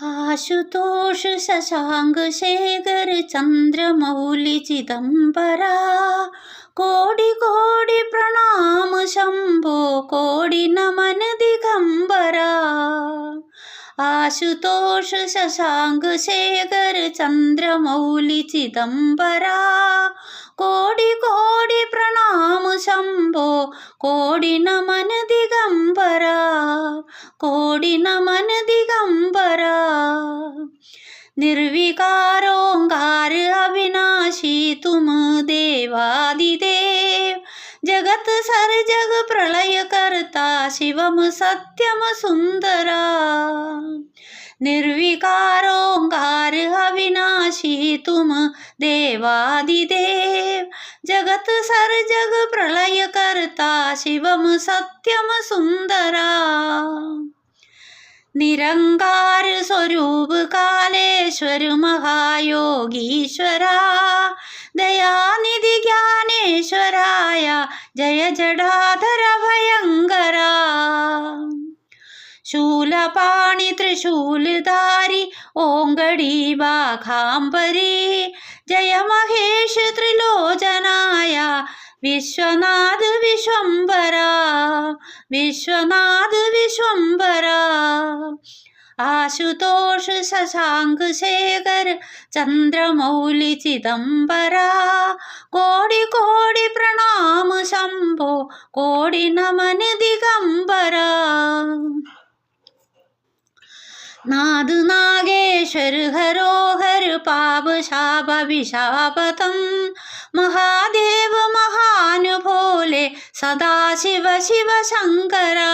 आशुतोष शशांक शेखर चंद्रमौली चिदंबरा, कोटि कोटि प्रणाम शंभो, कोटि नमन दिगंबरा। आशुतोष शशांक शेखर चंद्रमौली चिदंबरा, कोटि कोटि प्रणाम शंभो, कोटि नमन दिगंबरा, कोटि नमन दिगंबरा। निर्विकारोंकार अविनाशी तुम देवादिदेव, जगत सर जग प्रलय करता शिवम सत्यम सुंदरा। निर्विकारोंकार अविनाशी तुम देवादिदेव, जगत सर जग प्रलय करता शिवम सत्यम सुंदरा। निरंकार स्वरूप कालेश्वर महायोगीश्वरा, दयानिधि ज्ञानेश्वराय जय जडाधर भयंकरा। शूलपाणि त्रिशूलधारी ओंगडी बाघांबरी, जय महेश त्रिलोचनाय विश्वनाथ विश्वंभरा, विश्वनाथ विश्वंभरा। आशुतोष शशांक शेखर चंद्रमौली चिदंबरा, कोटि कोटि प्रणाम शंभो, कोटि नमन दिगंबरा। नाद नागेश्वर हरोहर पावशाप विशापतम, महादेव महान भोले सदाशिव शिव शंकरा।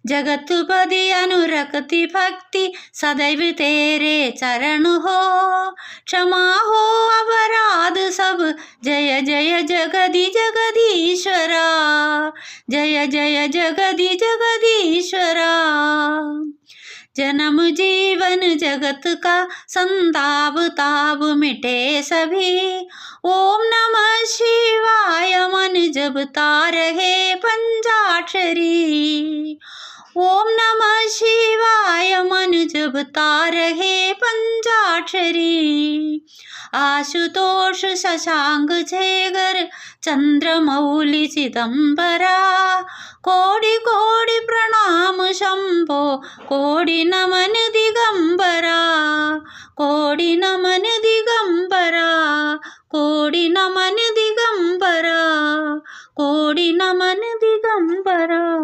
जगतपति अनुरक्ति भक्ति सदैव तेरे चरण हो, क्षमा हो अपराध सब जय जय जगदी जगदीश्वरा, जय जय जगदी जगदीश्वरा। जन्म जीवन जगत का संताप ताप मिटे सभी, ओम नमः शिवाय मन जपता रहे पंचाक्षरी। ओम नमः शिवाय मन जपता रहे पंचाक्षरी। आशुतोष शशांक शेखर चंद्रमौली चिदंबरा, कोटि कोटि प्रणाम शंभो, कोटि नमन दिगंबरा, कोटि नमन दिगंबरा, कोटि नमन दिगंबरा, कोटि नमन दिगंबरा।